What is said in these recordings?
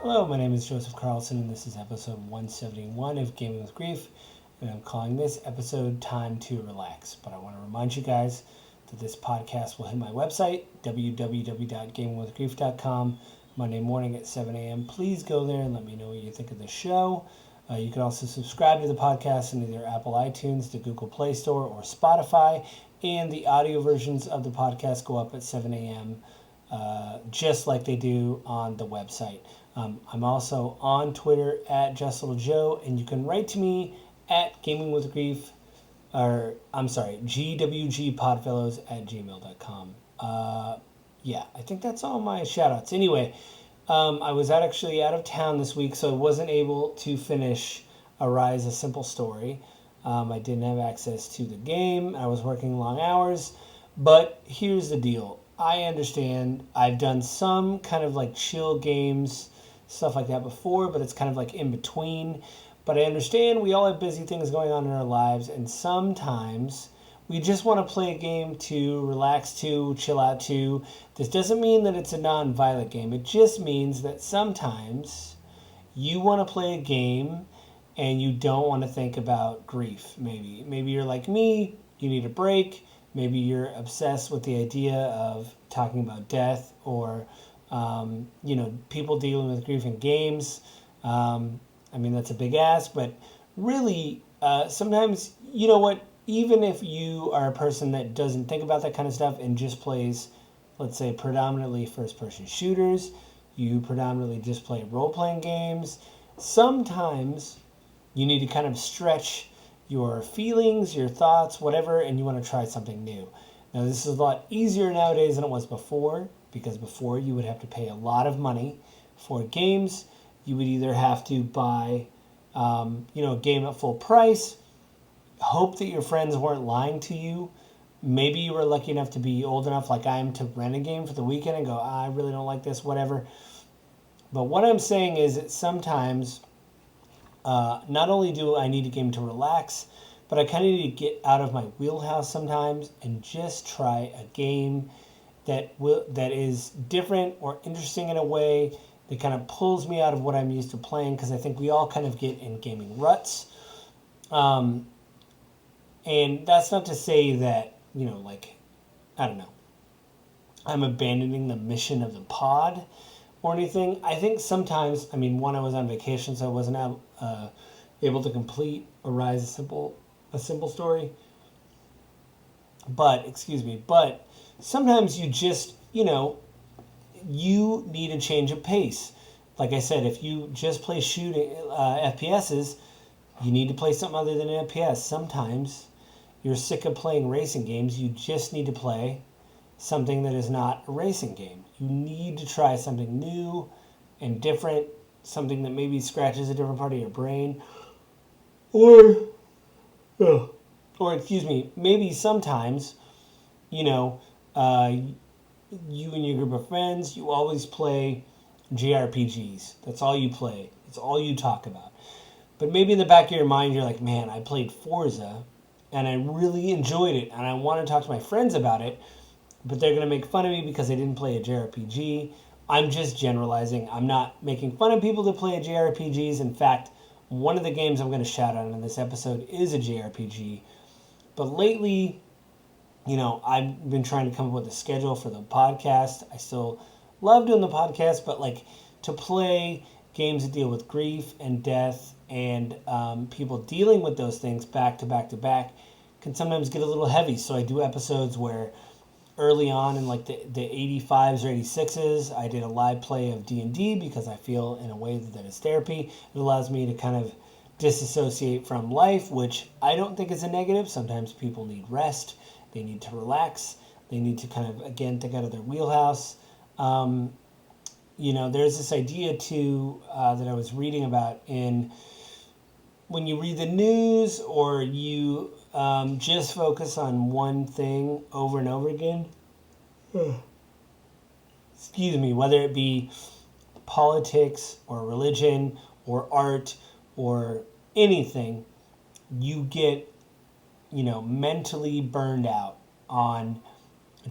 Hello, my name is Joseph Carlson, and this is episode 171 of Gaming with Grief, and I'm calling this episode Time to Relax. But I want to remind you guys that this podcast will hit my website, www.gamingwithgrief.com, Monday morning at 7 a.m. Please go there and let me know what you think of the show. You can also subscribe to the podcast in either Apple iTunes, the Google Play Store, or Spotify, and the audio versions of the podcast go up at 7 a.m., just like they do on the website. I'm also on Twitter at JustLittleJoe, and you can write to me at GwgPodfellows at gmail.com. Yeah, I think that's all my shout-outs. Anyway, I was actually out of town this week, so I wasn't able to finish Arise: A Simple Story. I didn't have access to the game. I was working long hours, but here's the deal. I understand I've done some kind of like chill games, stuff like that before, but it's kind of like in between. But I understand we all have busy things going on in our lives, and sometimes we just want to play a game to relax to, chill out to. This doesn't mean that it's a non-violent game. It just means that sometimes you want to play a game and you don't want to think about grief. Maybe you're like me, you need a break. Maybe you're obsessed with the idea of talking about death or, people dealing with grief in games. That's a big ask, but really, sometimes, you know what, even if you are a person that doesn't think about that kind of stuff and just plays, let's say, predominantly first-person shooters, you predominantly just play role-playing games, sometimes you need to kind of stretch your feelings, your thoughts, whatever, and you want to try something new. Now, this is a lot easier nowadays than it was before, because before you would have to pay a lot of money for games. You would either have to buy, a game at full price, hope that your friends weren't lying to you. Maybe you were lucky enough to be old enough, like I am, to rent a game for the weekend and go, I really don't like this, whatever. But what I'm saying is that sometimes, not only do I need a game to relax, but I kind of need to get out of my wheelhouse sometimes and just try a game that is different or interesting in a way that kind of pulls me out of what I'm used to playing, because I think we all kind of get in gaming ruts. And that's not to say that, I don't know, I'm abandoning the mission of the pod or anything. I think sometimes, I was on vacation, so I wasn't able to complete Arise: A Simple Story. But sometimes you just, you need a change of pace. Like I said, if you just play shooting FPSs, you need to play something other than an FPS. Sometimes you're sick of playing racing games. You just need to play something that is not a racing game. You need to try something new and different, something that maybe scratches a different part of your brain. Maybe sometimes, you and your group of friends, you always play JRPGs. That's all you play. That's all you talk about. But maybe in the back of your mind, you're like, man, I played Forza, and I really enjoyed it, and I want to talk to my friends about it, but they're going to make fun of me because I didn't play a JRPG. I'm just generalizing. I'm not making fun of people that play JRPGs. In fact, one of the games I'm going to shout out in this episode is a JRPG. But lately, I've been trying to come up with a schedule for the podcast. I still love doing the podcast, but to play games that deal with grief and death and people dealing with those things back to back to back can sometimes get a little heavy. So I do episodes where early on in the 85s or 86s, I did a live play of D&D because I feel in a way that is therapy. It allows me to kind of disassociate from life, which I don't think is a negative. Sometimes people need rest. They need to relax. They need to kind of, again, think out of their wheelhouse. There's this idea, too, that I was reading about when you read the news or you just focus on one thing over and over again. Whether it be politics or religion or art or anything, you get mentally burned out on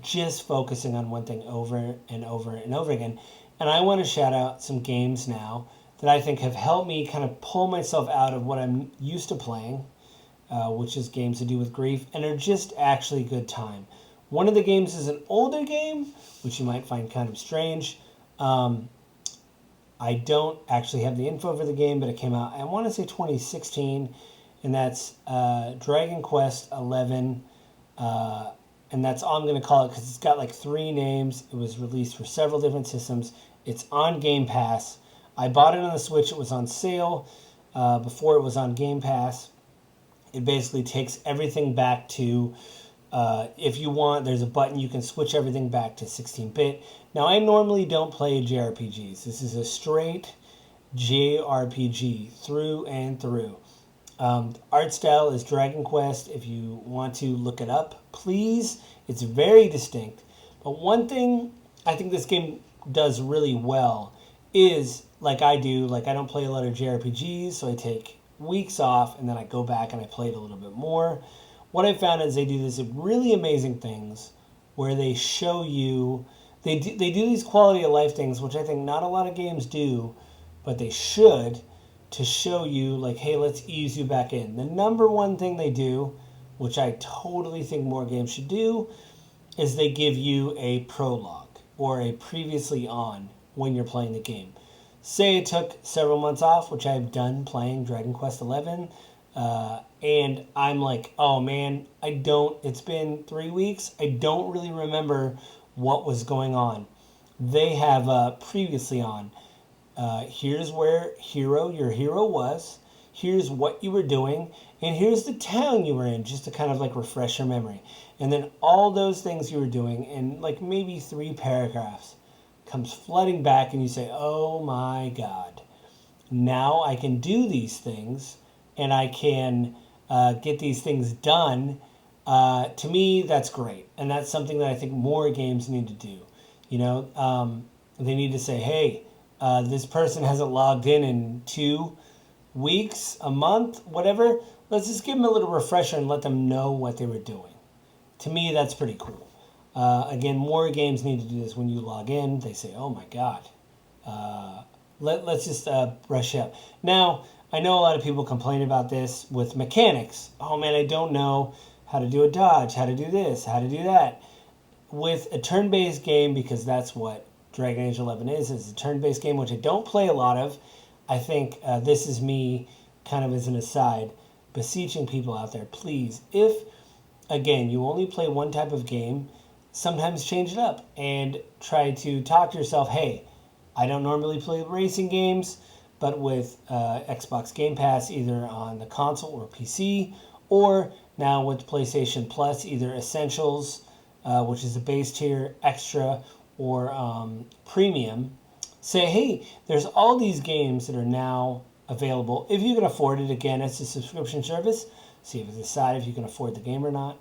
just focusing on one thing over and over and over again. And I want to shout out some games now that I think have helped me kind of pull myself out of what I'm used to playing, which is games to do with grief, and are just actually good time. One of the games is an older game, which you might find kind of strange. I don't actually have the info for the game, but it came out, I want to say 2016, and that's Dragon Quest 11, and that's all I'm going to call it because it's got like 3 names. It was released for several different systems. It's on Game Pass. I bought it on the Switch. It was on sale before it was on Game Pass. It basically takes everything back to, if you want, there's a button you can switch everything back to 16-bit. Now, I normally don't play JRPGs. This is a straight JRPG through and through. Art style is Dragon Quest. If you want to look it up, please. It's very distinct. But one thing I think this game does really well is, like I do, like I don't play a lot of JRPGs, so I take weeks off and then I go back and I play it a little bit more. What I found is they do these really amazing things where they show you, they do these quality of life things, which I think not a lot of games do, but they should, to show you like, hey, let's ease you back in. The number one thing they do, which I totally think more games should do, is they give you a prologue or a previously on when you're playing the game. Say it took several months off, which I've done playing Dragon Quest XI, and I'm like, oh man, it's been 3 weeks, I don't really remember what was going on. They have previously on, here's where your hero was, here's what you were doing, and here's the town you were in, just to kind of like refresh your memory. And then all those things you were doing in like maybe 3 paragraphs comes flooding back, and you say, oh my God, now I can do these things and I can get these things done. To me, that's great. And that's something that I think more games need to do. You know, they need to say, hey, this person hasn't logged in 2 weeks, a month, whatever. Let's just give them a little refresher and let them know what they were doing. To me, that's pretty cool. Again, more games need to do this. When you log in, they say, oh my God, let's just brush up. Now, I know a lot of people complain about this with mechanics. Oh man, I don't know how to do a dodge, how to do this, how to do that. With a turn-based game, because that's what Dragon Age 11 is a turn-based game, which I don't play a lot of. I think this is me, kind of as an aside, beseeching people out there, please, if, again, you only play one type of game, sometimes change it up and try to talk to yourself, hey, I don't normally play racing games, but with Xbox Game Pass, either on the console or PC, or now with PlayStation Plus, either Essentials, which is the base tier, Extra, or Premium, say, hey, there's all these games that are now available. If you can afford it, again, it's a subscription service, so you have to decide if you can afford the game or not.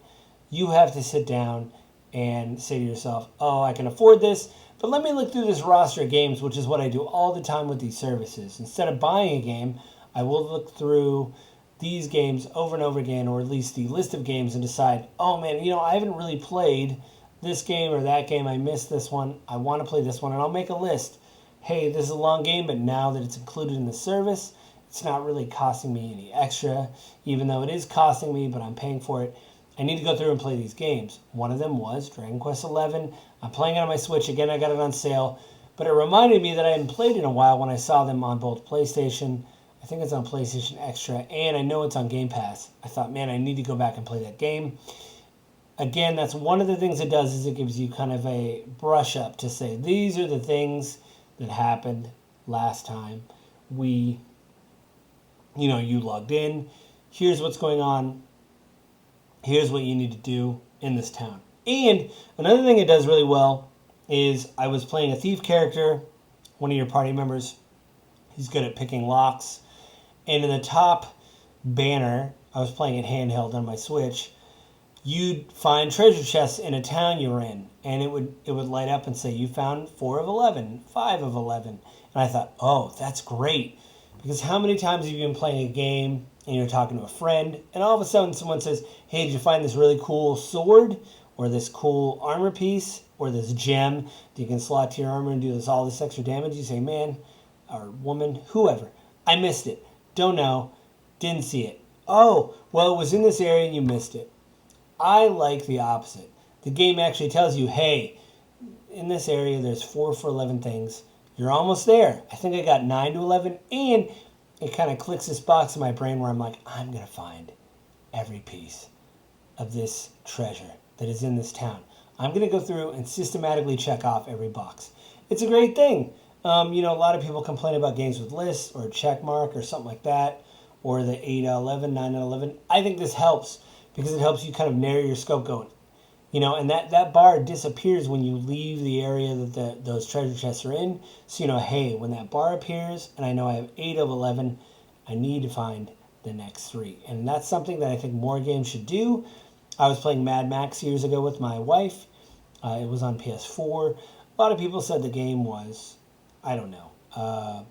You have to sit down and say to yourself, oh, I can afford this, but let me look through this roster of games, which is what I do all the time with these services. Instead of buying a game, I will look through these games over and over again, or at least the list of games, and decide, oh man, you know, I haven't really played this game or that game. I missed this one. I want to play this one, and I'll make a list. Hey, this is a long game, but now that it's included in the service, it's not really costing me any extra, even though it is costing me, but I'm paying for it. I need to go through and play these games. One of them was Dragon Quest XI. I'm playing it on my Switch. Again, I got it on sale. But it reminded me that I hadn't played in a while when I saw them on both PlayStation. I think it's on PlayStation Extra, and I know it's on Game Pass. I thought, man, I need to go back and play that game. Again, that's one of the things it does, is it gives you kind of a brush up to say, these are the things that happened last time you logged in. Here's what's going on. Here's what you need to do in this town. And another thing it does really well is, I was playing a thief character, one of your party members. He's good at picking locks. And in the top banner, I was playing it handheld on my Switch, you'd find treasure chests in a town you were in. And it would light up and say, you found 4 of 11, 5 of 11. And I thought, oh, that's great. Because how many times have you been playing a game and you're talking to a friend, and all of a sudden someone says, hey, did you find this really cool sword? or this cool armor piece, or this gem that you can slot to your armor and do all this extra damage. You say, man, or woman, whoever, I missed it. Don't know. Didn't see it. Oh, well, it was in this area and you missed it. I like the opposite. The game actually tells you, hey, in this area there's 4 for 11 things. You're almost there. I think I got 9 to 11, and it kind of clicks this box in my brain where I'm like, I'm going to find every piece of this treasure that is in this town. I'm going to go through and systematically check off every box. It's a great thing. A lot of people complain about games with lists or a check mark or something like that, or the 8 out of 11, 9 out of 11. I think this helps because it helps you kind of narrow your scope going. And that bar disappears when you leave the area that those treasure chests are in. So, hey, when that bar appears and I know I have 8 of 11, I need to find the next 3. And that's something that I think more games should do. I was playing Mad Max years ago with my wife. It was on PS4. A lot of people said the game was, I don't know,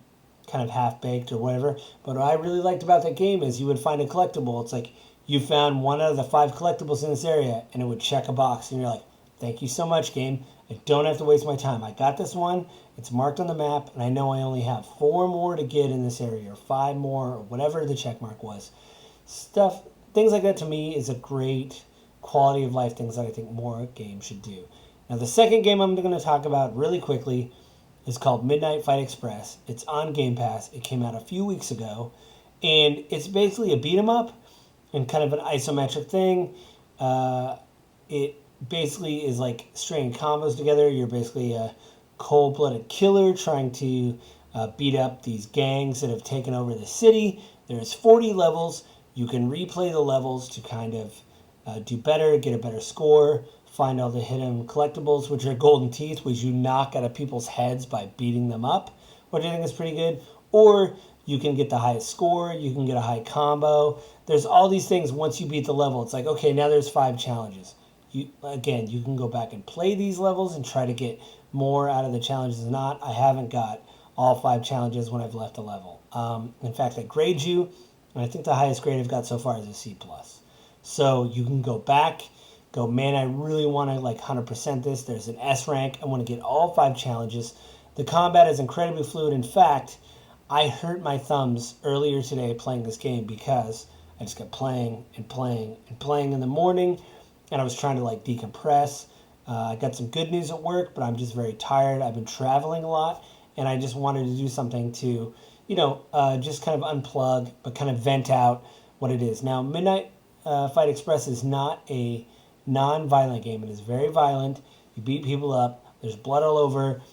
kind of half-baked or whatever. But what I really liked about that game is you would find a collectible. It's like, you found 1 out of the 5 collectibles in this area, and it would check a box. And you're like, thank you so much, game. I don't have to waste my time. I got this one. It's marked on the map, and I know I only have 4 more to get in this area, or 5 more, or whatever the check mark was. Things like that to me is a great quality of life, things that I think more games should do. Now, the second game I'm going to talk about really quickly is called Midnight Fight Express. It's on Game Pass. It came out a few weeks ago, and it's basically a beat-em-up and kind of an isometric thing. It basically is like stringing combos together. You're basically a cold-blooded killer trying to beat up these gangs that have taken over the city. There's 40 levels. You can replay the levels to kind of do better, get a better score, find all the hidden collectibles, which are golden teeth, which you knock out of people's heads by beating them up, which I think is pretty good. Or you can get the highest score, you can get a high combo. There's all these things once you beat the level. It's like, okay, now there's 5 challenges. You can go back and play these levels and try to get more out of the challenges than not. I haven't got all 5 challenges when I've left a level. In fact, I grade you, and I think the highest grade I've got so far is a C+. So you can go back, man, I really want to 100% this. There's an S rank. I want to get all 5 challenges. The combat is incredibly fluid. In fact, I hurt my thumbs earlier today playing this game because I just kept playing and playing and playing in the morning, and I was trying to decompress. I got some good news at work, but I'm just very tired. I've been traveling a lot, and I just wanted to do something to, just kind of unplug, but kind of vent out what it is. Now, Midnight Fight Express is not a non-violent game. It is very violent. You beat people up. There's blood all over.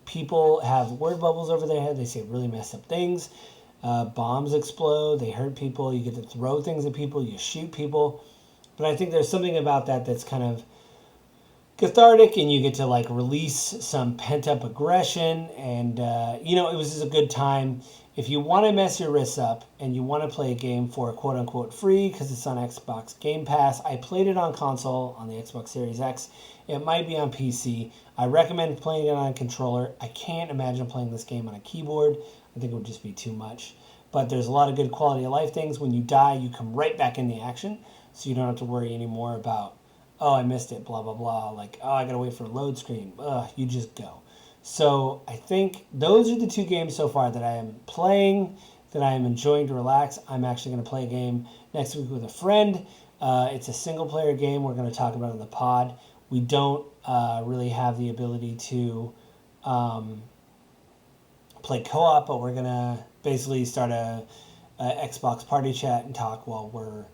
People have word bubbles over their head. They say really messed up things. Bombs explode. They hurt people. You get to throw things at people. You shoot people. But I think there's something about that that's kind of cathartic, and you get to release some pent-up aggression. And, it was just a good time. If you want to mess your wrists up and you want to play a game for quote-unquote free because it's on Xbox Game Pass, I played it on console on the Xbox Series X. It might be on PC. I recommend playing it on a controller. I can't imagine playing this game on a keyboard. I think it would just be too much. But there's a lot of good quality of life things. When you die, you come right back in the action, so you don't have to worry anymore about, oh, I missed it, blah, blah, blah. I got to wait for a load screen. You just go. So I think those are the 2 games so far that I am playing, that I am enjoying to relax. I'm actually going to play a game next week with a friend. It's a single-player game we're going to talk about in the pod. We don't really have the ability to play co-op, but we're going to basically start a Xbox party chat and talk while we're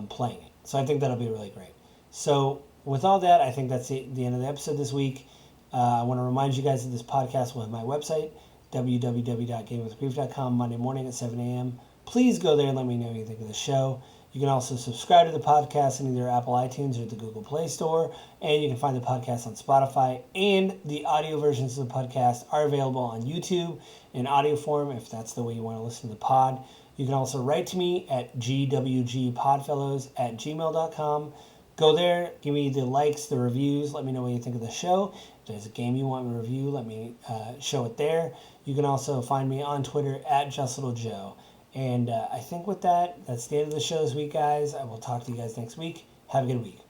playing it. So I think that'll be really great. So with all that, I think that's the end of the episode this week. I want to remind you guys that this podcast will have my website, www.gamewithgrief.com, Monday morning at 7 a.m. Please go there and let me know what you think of the show. You can also subscribe to the podcast in either Apple iTunes or the Google Play Store, and you can find the podcast on Spotify, and the audio versions of the podcast are available on YouTube in audio form if that's the way you want to listen to the pod. You can also write to me at gwgpodfellows@gmail.com. Go there, give me the likes, the reviews, let me know what you think of the show. If there's a game you want me to review, let me show it there. You can also find me on Twitter at JustLittleJoe. And I think with that, that's the end of the show this week, guys. I will talk to you guys next week. Have a good week.